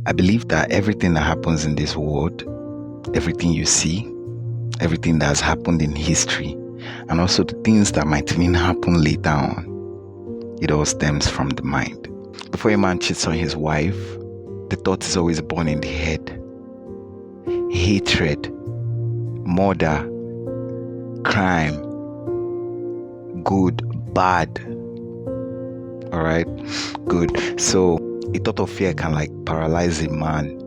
I believe that everything that happens in this world, everything you see, everything that has happened in history, and also the things that might even happen later on, it all stems from the mind. Before a man cheats on his wife, the thought is always born in the head. Hatred, murder, crime, good, bad. All right, good. So a thought of fear can like paralyze a man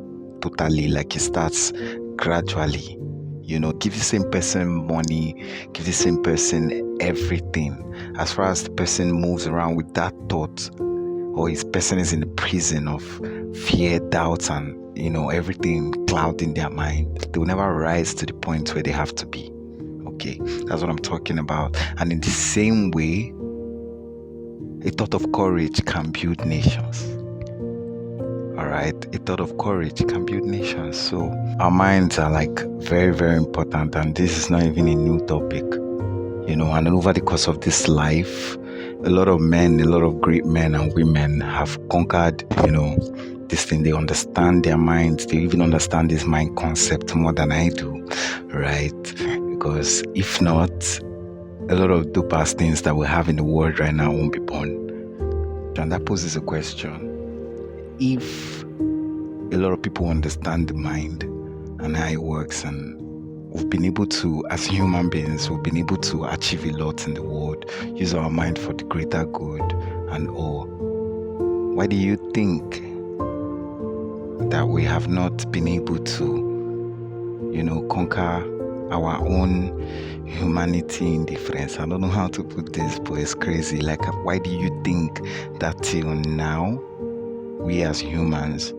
totally. Like he starts gradually, give the same person money, give the same person everything. As far as the person moves around with that thought, or his person is in the prison of fear, doubts, and everything clouding their mind, they will never rise to the point where they have to be. Okay, that's what I'm talking about. And in the same way, a thought of courage can build nations. All right, a thought of courage can build nations. So our minds are like very, very important, and this is not even a new topic. And over the course of this life, a lot of men, a lot of great men and women have conquered, this thing. They understand their minds. They even understand this mind concept more than I do, right? Because if not, a lot of dope-ass things that we have in the world right now won't be born. And that poses a question. If a lot of people understand the mind and how it works, and we've been able to, as human beings, we've been able to achieve a lot in the world, use our mind for the greater good and all, why do you think that we have not been able to, conquer our own humanity indifference? I don't know how to put this, but it's crazy. Like, why do you think that till now, we as humans,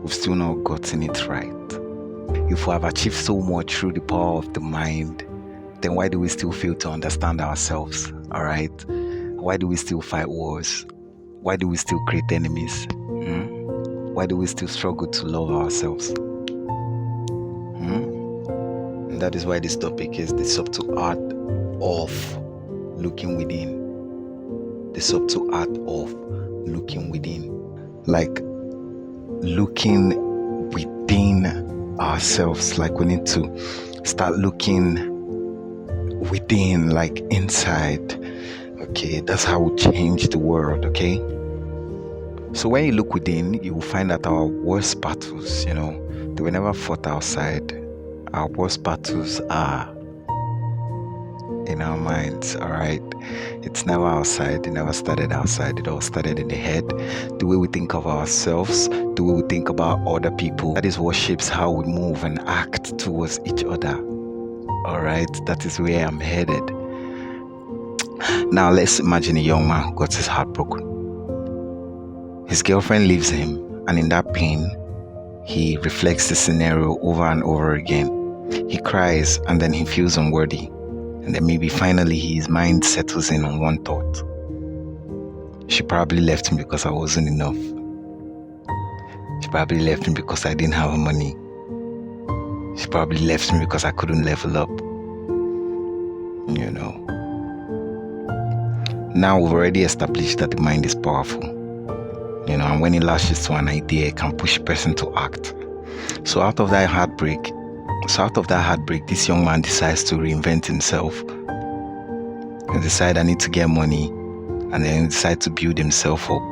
we've still not gotten it right? If we have achieved so much through the power of the mind, then why do we still fail to understand ourselves? All right? Why do we still fight wars? Why do we still create enemies? Why do we still struggle to love ourselves? And that is why this topic is the subtle art of looking within. The subtle art of looking within. Like looking within ourselves. Like we need to start looking within, like inside. Okay, that's how we change the world. Okay, so when you look within, you will find that our worst battles, they were never fought outside. Our worst battles are in our minds. All right, it's never outside. It never started outside. It all started in the head. The way we think of ourselves, the way we think about other people, that is what shapes how we move and act towards each other. All right, that is where I'm headed. Now let's imagine a young man got his heart broken. His girlfriend leaves him, and in that pain, he reflects the scenario over and over again. He cries, and then he feels unworthy. And then maybe finally his mind settles in on one thought. She probably left him because I wasn't enough. She probably left me because I didn't have money. She probably left me because I couldn't level up. Now we've already established that the mind is powerful. And when it lashes to an idea, it can push a person to act. So out of that heartbreak, this young man decides to reinvent himself. He decides, I need to get money, and then he decides to build himself up.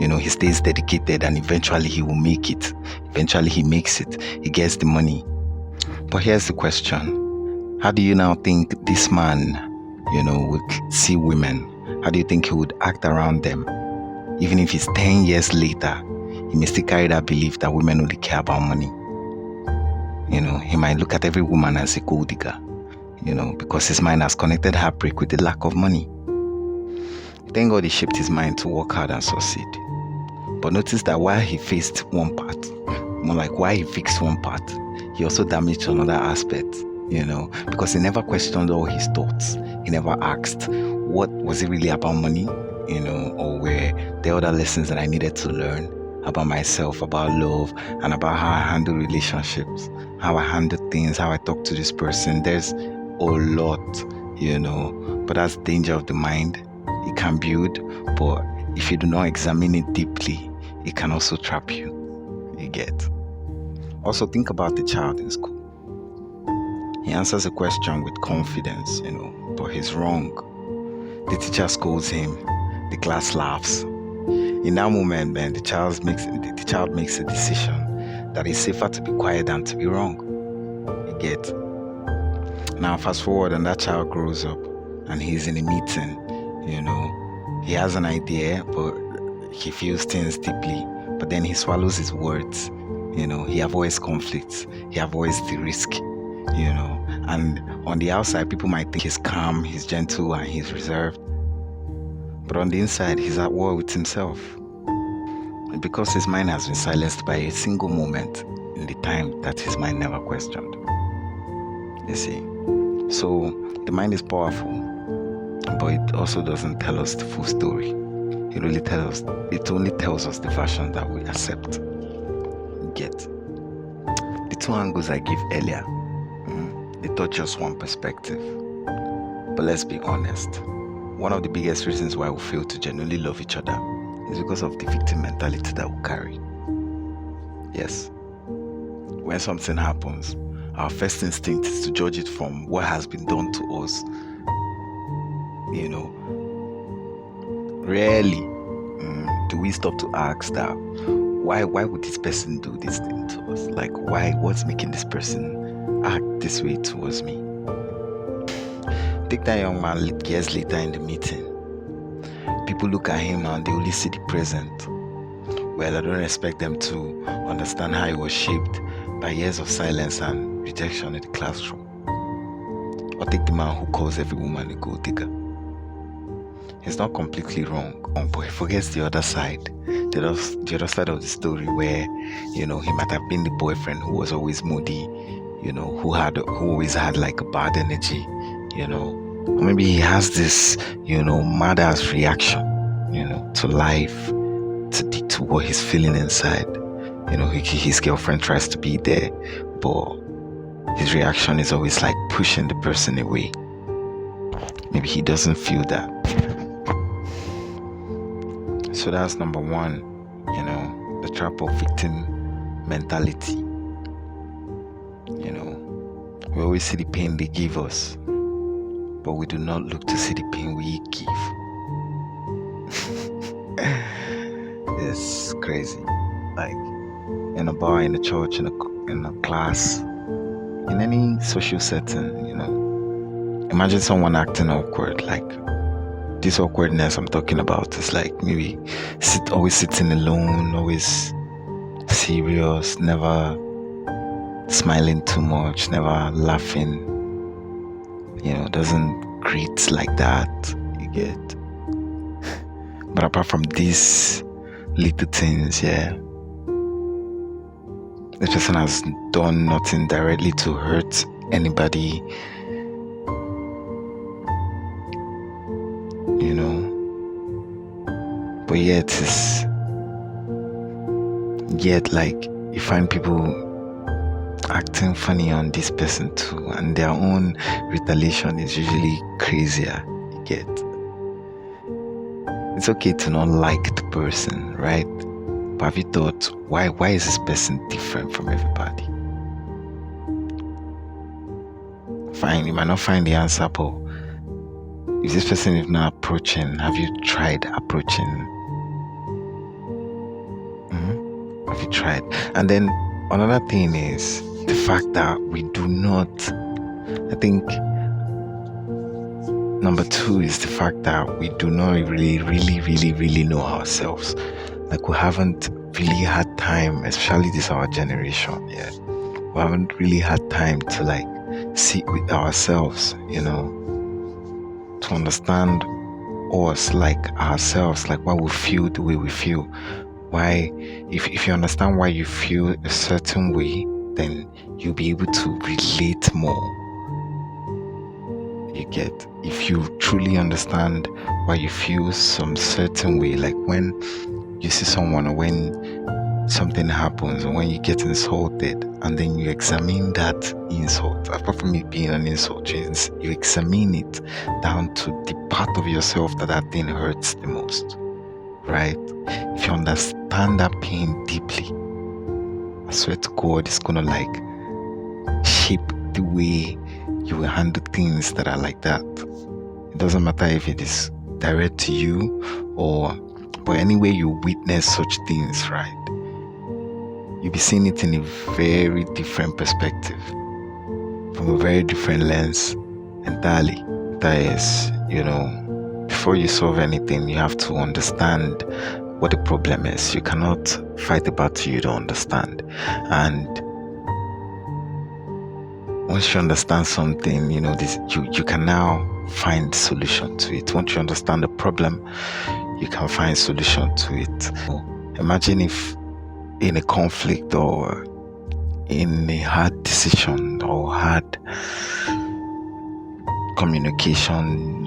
He stays dedicated, and eventually he will make it. Eventually he makes it. He gets the money. But here's the question. How do you now think this man, would see women? How do you think he would act around them? Even if it's 10 years later, he may still carry that belief that women only care about money. He might look at every woman as a gold digger, because his mind has connected heartbreak with the lack of money. Thank God he shaped his mind to work hard and succeed. But notice that while he faced one part, more like while he fixed one part, he also damaged another aspect, because he never questioned all his thoughts. He never asked, what was it really about money? Or were there other lessons that I needed to learn about myself, about love, and about how I handle relationships, how I handle things, how I talk to this person. There's a lot, but that's the danger of the mind. It can build, but if you do not examine it deeply, it can also trap you. You get. Also, think about the child in school. He answers a question with confidence, but he's wrong. The teacher scolds him. The class laughs. In that moment, man, the child makes a decision that it's safer to be quiet than to be wrong. You get. Now, fast forward, and that child grows up, and he's in a meeting. He has an idea, but he feels things deeply. But then he swallows his words. He avoids conflicts. He avoids the risk. And on the outside, people might think he's calm, he's gentle, and he's reserved. But on the inside, he's at war with himself. And because his mind has been silenced by a single moment in the time that his mind never questioned. You see? So, the mind is powerful, but it also doesn't tell us the full story. It only tells us the version that we accept. Get. The two angles I gave earlier, they touch just one perspective. But let's be honest. One of the biggest reasons why we fail to genuinely love each other is because of the victim mentality that we carry. Yes. When something happens, our first instinct is to judge it from what has been done to us. Rarely do we stop to ask that why would this person do this thing to us? Like, what's making this person act this way towards me? Take that young man years later in the meeting. People look at him and they only see the present. Well, I don't expect them to understand how he was shaped by years of silence and rejection in the classroom. Or take the man who calls every woman a gold digger. He's not completely wrong, but he forgets the other side. The other side of the story where, he might have been the boyfriend who was always moody, who always had like a bad energy, or maybe he has this, mad ass reaction, to life, to what he's feeling inside. His girlfriend tries to be there, but his reaction is always like pushing the person away. Maybe he doesn't feel that. So that's number one, the trap of victim mentality. We always see the pain they give us, but we do not look to see the pain we give. It's crazy. Like in a bar, in a church, in a class, in any social setting, imagine someone acting awkward. Like this awkwardness I'm talking about is like maybe always sitting alone, always serious, never smiling too much, never laughing, doesn't greet like that, you get. But apart from these little things, this person has done nothing directly to hurt anybody, but yet like you find people acting funny on this person too, and their own retaliation is usually crazier. You get. It's okay to not like the person, right? But have you thought why is this person different from everybody? Fine, you might not find the answer, but if this person is not approaching, have you tried approaching? Have you tried? And then another thing is the fact that we do not, I think number two is the fact that we do not really know ourselves. Like we haven't really had time, especially this our generation, we haven't really had time to like sit with ourselves, to understand us, like ourselves, like why we feel the way we feel. Why, if you understand why you feel a certain way, then you'll be able to relate more. You get. If you truly understand why you feel some certain way, like when you see someone or when something happens or when you get insulted, and then you examine that insult, apart from it being an insult, you examine it down to the part of yourself that thing hurts the most. right? If you understand that pain deeply, I swear to God, it's gonna like shape the way you will handle things that are like that. It doesn't matter if it is direct to you but anyway you witness such things, right? You'll be seeing it in a very different perspective, from a very different lens entirely. That is, before you solve anything, you have to understand what the problem is. You cannot fight a battle you don't understand. And once you understand something, you can now find solution to it. Once you understand the problem, you can find solution to it. Imagine if in a conflict or in a hard decision or hard communication,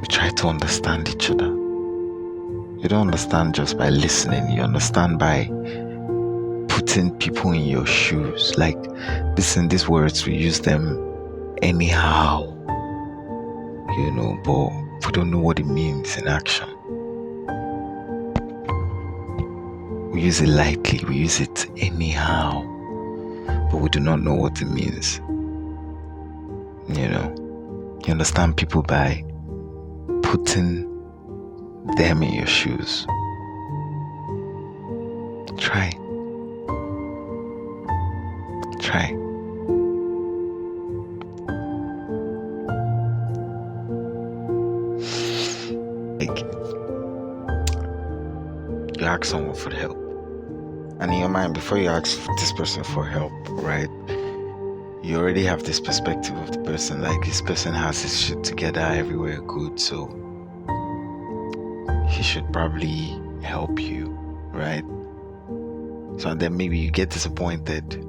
we try to understand each other. You don't understand just by listening. You understand by putting people in your shoes. Like, listen, these words, we use them anyhow, but we don't know what it means in action. We use it lightly, we use it anyhow, but we do not know what it means. You understand people by putting them in your shoes. Try. Like, you ask someone for help, and in your mind, before you ask this person for help, right, you already have this perspective of the person, like this person has his shit together, everywhere good, so he should probably help you, right? So then maybe you get disappointed.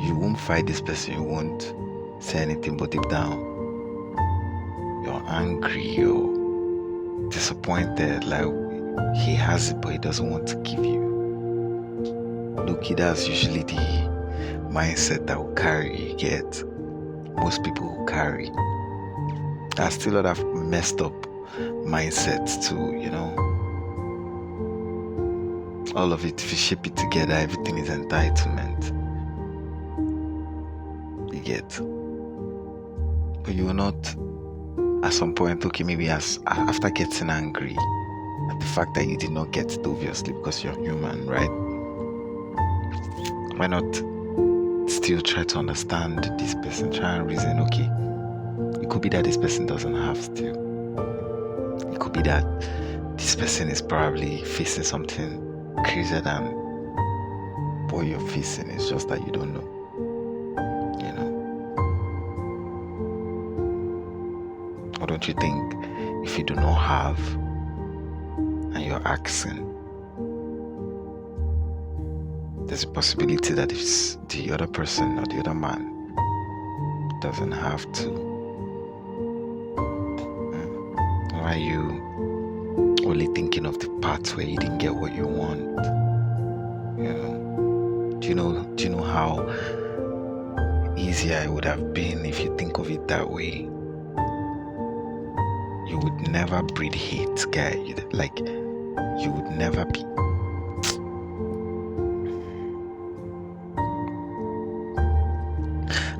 You won't fight this person, you won't say anything but deep down you're angry, you're disappointed, like he has it but he doesn't want to give you. Look, that's usually the mindset that will carry, you get. Most people will carry. There's still a lot of messed up mindsets too, all of it, if you shape it together, everything is entitlement, you get. But you will not at some point, okay, maybe after getting angry at the fact that you did not get it, obviously, because you're human, right? Why not still try to understand this person, try and reason, okay, it could be that this person doesn't have still. It could be that this person is probably facing something crazier than what you're facing. It's just that you don't know. Or don't you think if you do not have and you're asking, there's a possibility that if the other person or the other man doesn't have to, why are you only thinking of the parts where you didn't get what you want? Do you know how easier it would have been if you think of it that way? You would never breed hate, guy. You would never be.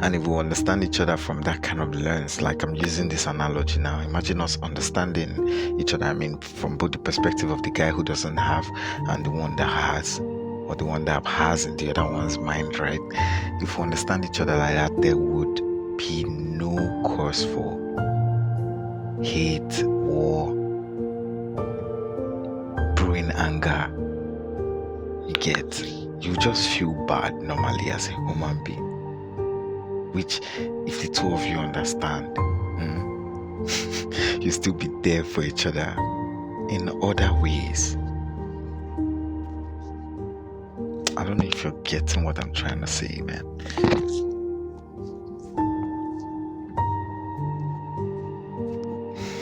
And if we understand each other from that kind of lens, like I'm using this analogy now, imagine us understanding each other, from both the perspective of the guy who doesn't have and the one that has, or the one that has in the other one's mind, right? If we understand each other like that, there would be no cause for hate, war, brewing anger. You just feel bad normally as a human being, which if the two of you understand, you still be there for each other in other ways. I don't know if you're getting what I'm trying to say, man.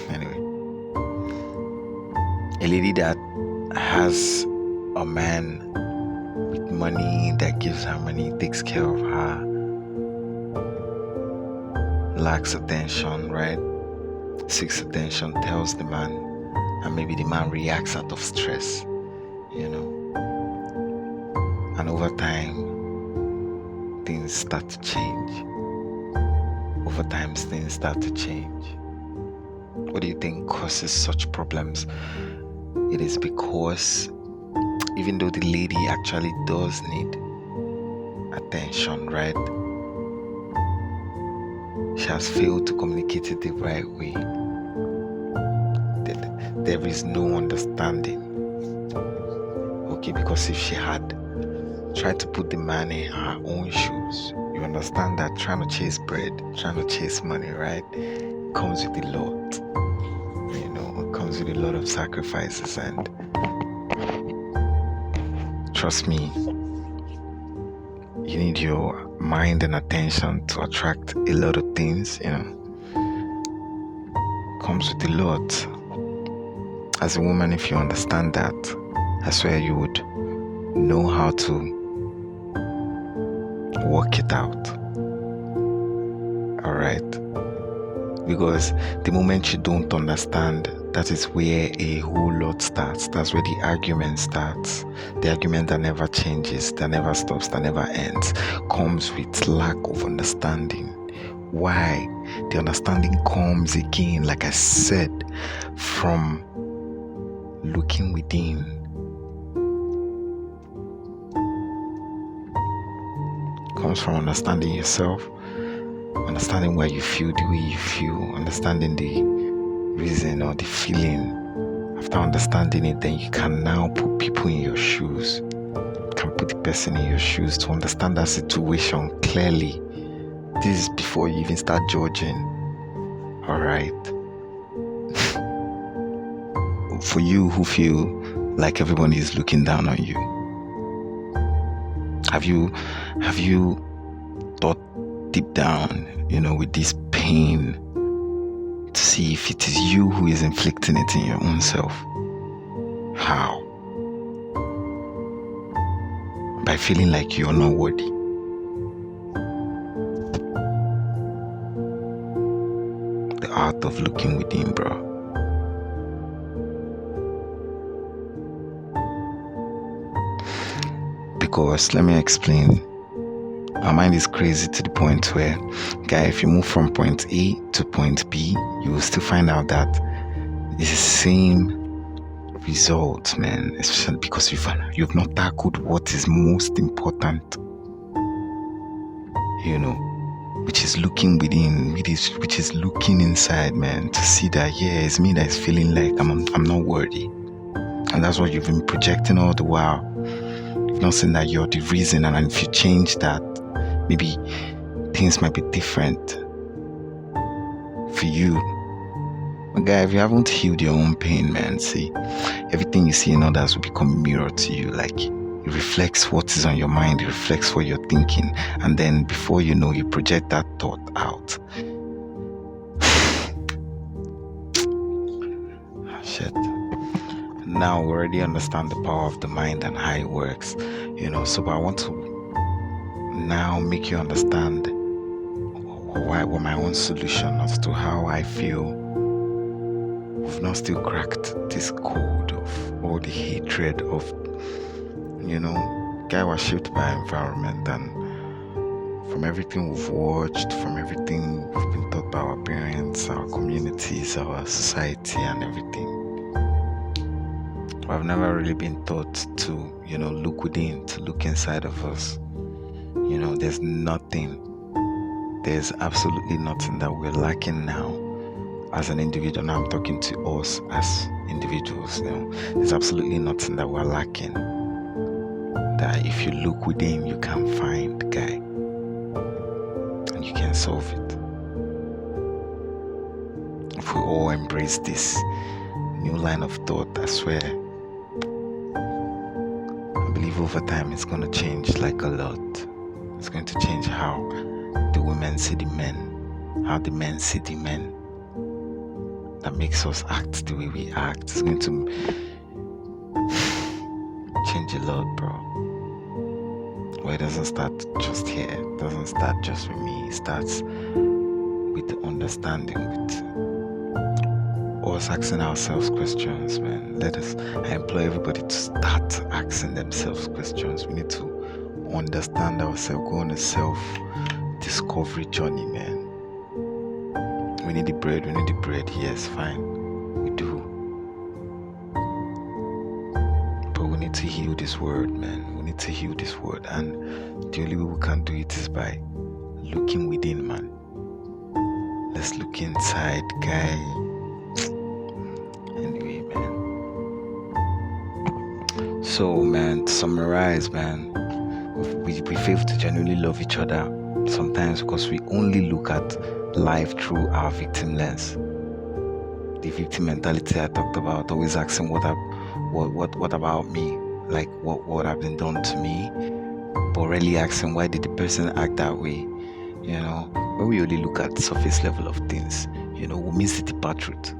Anyway, a lady that has a man with money, that gives her money, takes care of her, lacks attention, right? Seeks attention, tells the man, and maybe the man reacts out of stress, and over time things start to change. What do you think causes such problems? It is because even though the lady actually does need attention, right, she has failed to communicate it the right way. There is no understanding. Okay, because if she had tried to put the man in her own shoes, you understand that trying to chase bread, trying to chase money, right, comes with a lot. It comes with a lot of sacrifices, and trust me, you need your mind and attention to attract a lot of things, comes with a lot. As a woman, if you understand that, I swear you would know how to work it out. Alright? Because the moment you don't understand, that is where a whole lot starts. That's where the argument starts. The argument that never changes, that never stops, that never ends, comes with lack of understanding. Why? The understanding comes again, like I said, from looking within. Comes from understanding yourself, understanding why you feel the way you feel, understanding the reason or the feeling. After understanding it, then you can now put people in your shoes. You can put the person in your shoes to understand that situation clearly. This is before you even start judging. Alright? For you who feel like everybody is looking down on you, have you thought deep down, with this pain, to see if it is you who is inflicting it in your own self? How? By feeling like you're not worthy. The art of looking within, bro. Because, let me explain. Our mind is crazy to the point where, guy, if you move from point A to point B, you will still find out that it's the same result, man. Especially because you've not tackled what is most important, which is looking within, which is looking inside, man, to see that, yeah, it's me that is feeling like I'm not worthy. And that's what you've been projecting all the while. You've not seen that you're the reason, and if you change that, maybe things might be different for you. But guy, if you haven't healed your own pain, man, see, everything you see in others will become a mirror to you. Like, it reflects what is on your mind, it reflects what you're thinking, and then before you know, you project that thought out. Shit. Now we already understand the power of the mind and how it works, so but I want to now make you understand what my own solution as to how I feel we've not still cracked this code of all the hatred of, guy was shaped by environment, and from everything we've watched, from everything we've been taught by our parents, our communities, our society, and everything. I've never really been taught to, look within, to look inside of us. There's absolutely nothing that we're lacking now as an individual. Now I'm talking to us as individuals. There's absolutely nothing that we're lacking that if you look within, you can find, guy, and you can solve it. If we all embrace this new line of thought, I swear, I believe over time it's going to change like a lot. It's going to change how the women see the men, how the men see the men. That makes us act the way we act. It's going to change a lot, bro. Well, it doesn't start just here. It doesn't start just with me. It starts with understanding with us asking ourselves questions, man. I implore everybody to start asking themselves questions. We need to understand ourselves, go on a self-discovery journey, man. We need the bread, yes, fine, we do. But we need to heal this world, man. We need to heal this world, and the only way we can do it is by looking within, man. Let's look inside, guy. Anyway, man. So, man, to summarize, man, we fail to genuinely love each other sometimes because we only look at life through our victim lens. The victim mentality I talked about, always asking what about me, like what have been done to me, but really asking why did the person act that way. When we only look at the surface level of things, we miss the deeper truth.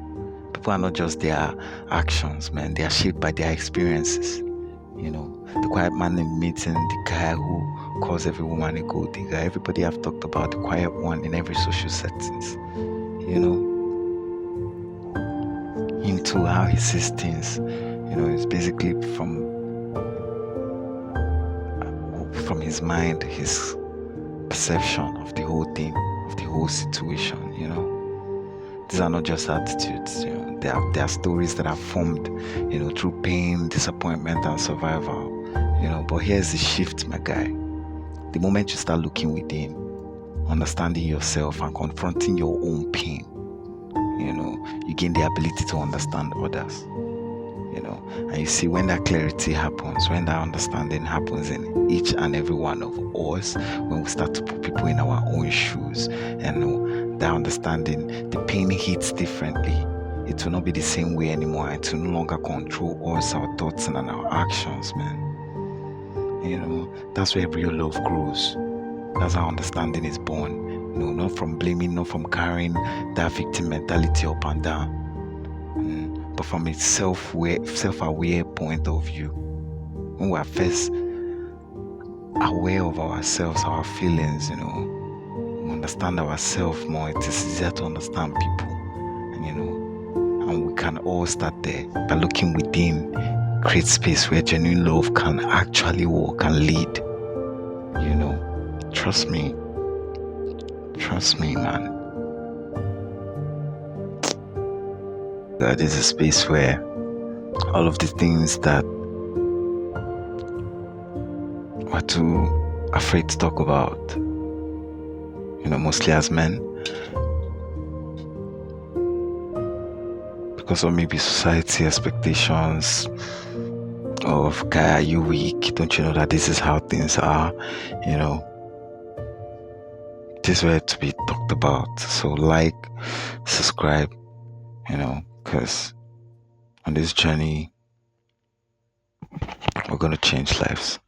People are not just their actions, man. They are shaped by their experiences. The quiet man in meeting, the guy who calls every woman a gold digger. Everybody I've talked about, the quiet one in every social settings. Him too, how he sees things. It's basically from his mind, his perception of the whole thing, of the whole situation. These are not just attitudes. They are stories that are formed, through pain, disappointment, and survival. But here's the shift, my guy. The moment you start looking within, understanding yourself and confronting your own pain, you gain the ability to understand others. And you see, when that clarity happens, when that understanding happens in each and every one of us, when we start to put people in our own shoes, and that understanding, the pain hits differently. It will not be the same way anymore. It will no longer control us, our thoughts, and our actions, man. That's where real love grows. That's how understanding is born. Not from blaming, not from carrying that victim mentality up and down, but from a self-aware point of view. When we are first aware of ourselves, our feelings, we understand ourselves more. It is easier to understand people, and we can all start there by looking within, create space where genuine love can actually walk and lead. Trust me, man. That is a space where all of the things that we're too afraid to talk about, mostly as men, because of maybe society expectations of, guy, are you weak? Don't you know that this is how things are? This is where to be talked about. So subscribe, because on this journey we're going to change lives.